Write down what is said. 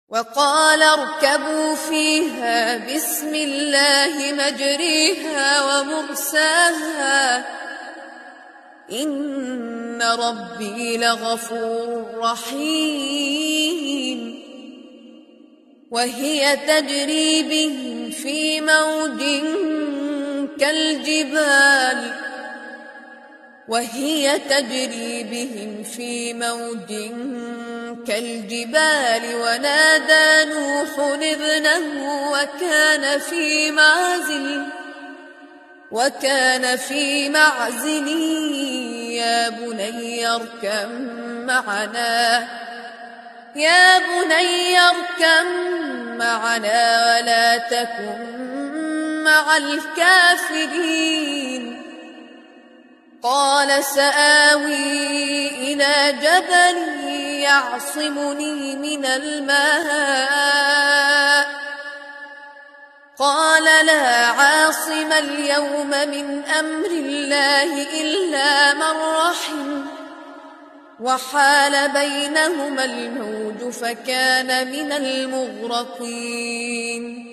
وقال اركبوا فيها بسم الله مجريها ومرساها إن ربي لغفور رحيم. وهي تجري بهم في موج كالجبال ونادى نوح ابنه وكان في معزل يا بني اركب معنا ولا تكن مع الكافرين. قال سآوي إلى جبل يعصمني من الماء قال لا عاصم اليوم من أمر الله إلا من رحم وحال بينهما الموج فكان من المغرقين.